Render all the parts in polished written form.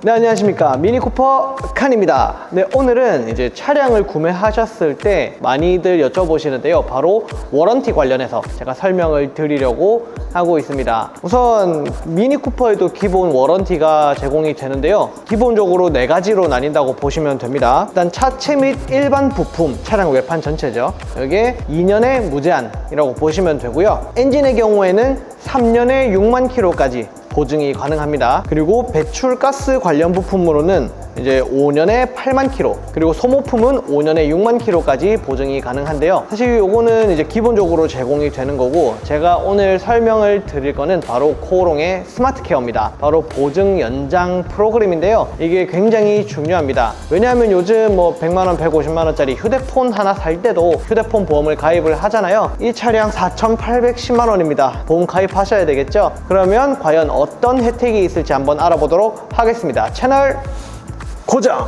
네, 안녕하십니까. 미니쿠퍼 칸입니다. 네, 오늘은 이제 차량을 구매하셨을 때 많이들 여쭤보시는데요. 바로 워런티 관련해서 제가 설명을 드리려고 하고 있습니다. 우선 미니쿠퍼에도 기본 워런티가 제공이 되는데요. 기본적으로 4가지로 나뉜다고 보시면 됩니다. 일단 차체 및 일반 부품, 차량 외판 전체죠. 여기에 2년의 무제한이라고 보시면 되고요. 엔진의 경우에는 3년에 6만 킬로까지 보증이 가능합니다. 그리고 배출가스 관련 부품으로는 이제 5년에 8만 킬로, 그리고 소모품은 5년에 6만 킬로까지 보증이 가능한데요. 사실 요거는 이제 기본적으로 제공이 되는 거고, 제가 오늘 설명을 드릴 거는 바로 코오롱의 스마트 케어입니다. 바로 보증 연장 프로그램인데요. 이게 굉장히 중요합니다. 왜냐하면 요즘 뭐 100만원, 150만원짜리 휴대폰 하나 살 때도 휴대폰 보험을 가입을 하잖아요. 이 차량 4,810만원입니다. 보험 가입하셔야 되겠죠? 그러면 과연 어떤 혜택이 있을지 한번 알아보도록 하겠습니다. 채널 고정!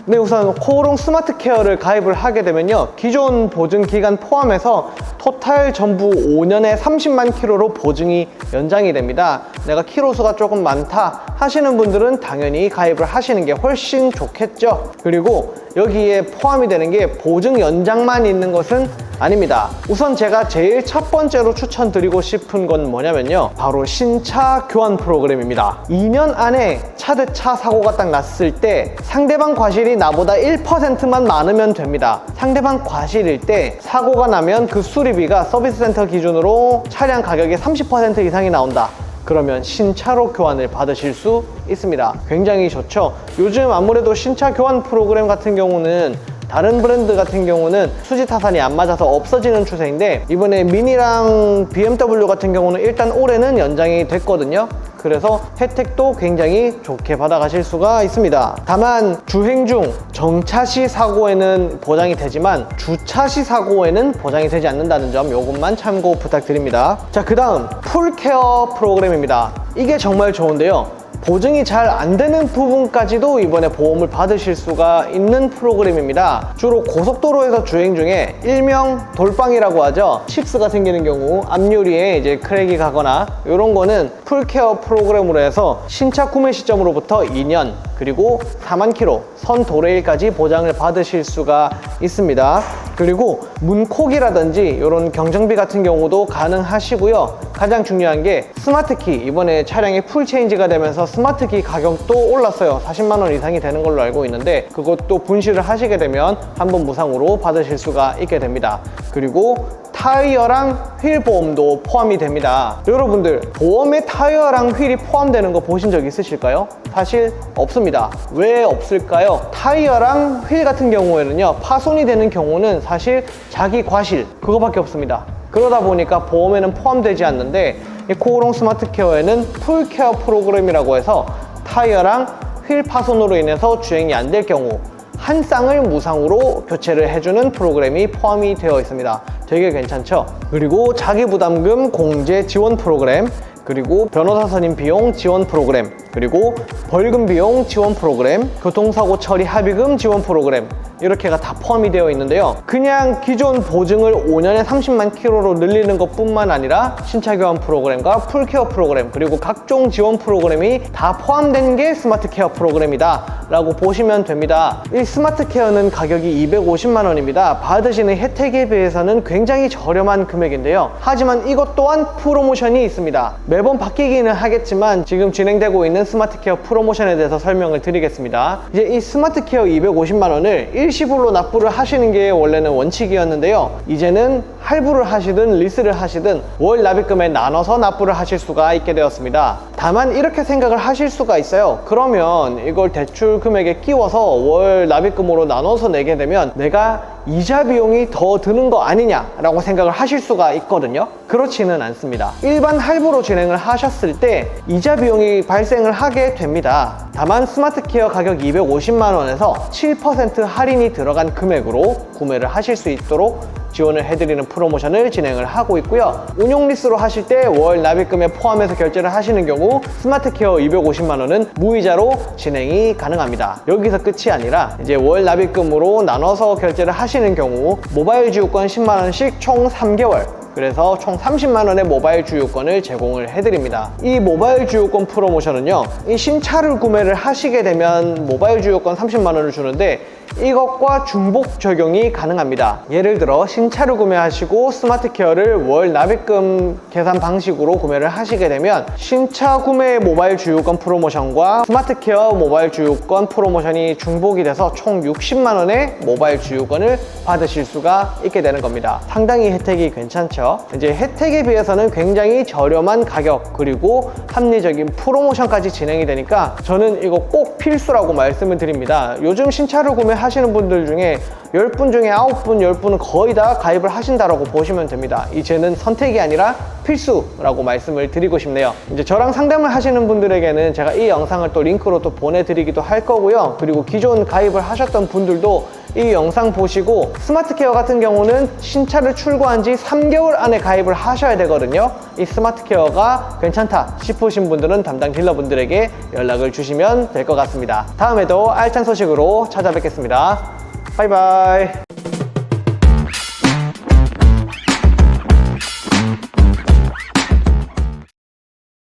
네, 우선 코오롱 스마트 케어를 가입을 하게 되면요, 기존 보증 기간 포함해서 토탈 전부 5년에 30만 킬로로 보증이 연장이 됩니다. 내가 킬로수가 조금 많다 하시는 분들은 당연히 가입을 하시는 게 훨씬 좋겠죠. 그리고 여기에 포함이 되는 게 보증 연장만 있는 것은 아닙니다. 우선 제가 제일 첫 번째로 추천드리고 싶은 건 뭐냐면요, 바로 신차 교환 프로그램입니다. 2년 안에 차 대 차 사고가 딱 났을 때 상대방 과실이 나보다 1%만 많으면 됩니다. 상대방 과실일 때 사고가 나면 그 수리비가 서비스 센터 기준으로 차량 가격의 30% 이상이 나온다. 그러면 신차로 교환을 받으실 수 있습니다. 굉장히 좋죠. 요즘 아무래도 신차 교환 프로그램 같은 경우는 다른 브랜드 같은 경우는 수지 타산이 안 맞아서 없어지는 추세인데, 이번에 미니랑 BMW 같은 경우는 일단 올해는 연장이 됐거든요. 그래서 혜택도 굉장히 좋게 받아가실 수가 있습니다. 다만 주행 중 정차 시 사고에는 보장이 되지만 주차 시 사고에는 보장이 되지 않는다는 점, 요것만 참고 부탁드립니다. 자, 그 다음 풀케어 프로그램입니다. 이게 정말 좋은데요, 보증이 잘 안 되는 부분까지도 이번에 보험을 받으실 수가 있는 프로그램입니다. 주로 고속도로에서 주행 중에 일명 돌빵이라고 하죠. 칩스가 생기는 경우, 앞유리에 이제 크랙이 가거나 이런 거는 풀케어 프로그램으로 해서 신차 구매 시점으로부터 2년, 그리고 4만 킬로 선 도래일까지 보장을 받으실 수가 있습니다. 그리고 문콕이라든지 이런 경정비 같은 경우도 가능하시고요. 가장 중요한 게 스마트키, 이번에 차량이 풀 체인지가 되면서 스마트키 가격도 올랐어요. 40만원 이상이 되는 걸로 알고 있는데, 그것도 분실을 하시게 되면 한번 무상으로 받으실 수가 있게 됩니다. 그리고 타이어랑 휠 보험도 포함이 됩니다. 여러분들 보험에 타이어랑 휠이 포함되는 거 보신 적 있으실까요? 사실 없습니다. 왜 없을까요? 타이어랑 휠 같은 경우에는요, 파손이 되는 경우는 사실 자기 과실 그거밖에 없습니다. 그러다 보니까 보험에는 포함되지 않는데, 이 코오롱 스마트 케어에는 풀 케어 프로그램이라고 해서 타이어랑 휠 파손으로 인해서 주행이 안 될 경우 한 쌍을 무상으로 교체를 해주는 프로그램이 포함이 되어 있습니다. 되게 괜찮죠? 그리고 자기부담금 공제 지원 프로그램, 그리고 변호사 선임 비용 지원 프로그램, 그리고 벌금 비용 지원 프로그램, 교통사고 처리 합의금 지원 프로그램, 이렇게가 다 포함이 되어 있는데요, 그냥 기존 보증을 5년에 30만 킬로로 늘리는 것 뿐만 아니라 신차 교환 프로그램과 풀케어 프로그램, 그리고 각종 지원 프로그램이 다 포함된 게 스마트 케어 프로그램이다 라고 보시면 됩니다. 이 스마트 케어는 가격이 250만 원입니다. 받으시는 혜택에 비해서는 굉장히 저렴한 금액인데요, 하지만 이것 또한 프로모션이 있습니다. 매번 바뀌기는 하겠지만 지금 진행되고 있는 스마트 케어 프로모션에 대해서 설명을 드리겠습니다. 이제 이 스마트 케어 250만 원을 일시불로 납부를 하시는 게 원래는 원칙이었는데요, 이제는 할부를 하시든 리스를 하시든 월 납입금에 나눠서 납부를 하실 수가 있게 되었습니다. 다만 이렇게 생각을 하실 수가 있어요. 그러면 이걸 대출 금액에 끼워서 월 납입금으로 나눠서 내게 되면 내가 이자 비용이 더 드는 거 아니냐 라고 생각을 하실 수가 있거든요. 그렇지는 않습니다. 일반 할부로 진행을 하셨을 때 이자 비용이 발생을 하게 됩니다. 다만 스마트 케어 가격 250만 원에서 7% 할인이 들어간 금액으로 구매를 하실 수 있도록 지원을 해드리는 프로모션을 진행을 하고 있고요. 운용 리스로 하실 때 월 납입금에 포함해서 결제를 하시는 경우 스마트 케어 250만 원은 무이자로 진행이 가능합니다. 여기서 끝이 아니라 이제 월 납입금으로 나눠서 결제를 하시는 경우 모바일 지급권 10만 원씩 총 3개월, 그래서 총 30만 원의 모바일 주유권을 제공을 해드립니다. 이 모바일 주유권 프로모션은요, 이 신차를 구매를 하시게 되면 모바일 주유권 30만 원을 주는데 이것과 중복 적용이 가능합니다. 예를 들어 신차를 구매하시고 스마트케어를 월 납입금 계산 방식으로 구매를 하시게 되면 신차 구매 모바일 주유권 프로모션과 스마트케어 모바일 주유권 프로모션이 중복이 돼서 총 60만 원의 모바일 주유권을 받으실 수가 있게 되는 겁니다. 상당히 혜택이 괜찮죠? 이제 혜택에 비해서는 굉장히 저렴한 가격 그리고 합리적인 프로모션까지 진행이 되니까 저는 이거 꼭 필수라고 말씀을 드립니다. 요즘 신차를 구매하시는 분들 중에 10분 중에 9분, 10분은 거의 다 가입을 하신다라고 보시면 됩니다. 이제는 선택이 아니라 필수라고 말씀을 드리고 싶네요. 이제 저랑 상담을 하시는 분들에게는 제가 이 영상을 또 링크로 또 보내드리기도 할 거고요. 그리고 기존 가입을 하셨던 분들도 이 영상 보시고 스마트케어 같은 경우는 신차를 출고한 지 3개월 안에 가입을 하셔야 되거든요. 이 스마트케어가 괜찮다 싶으신 분들은 담당 딜러분들에게 연락을 주시면 될 것 같습니다. 다음에도 알찬 소식으로 찾아뵙겠습니다. 바이바이.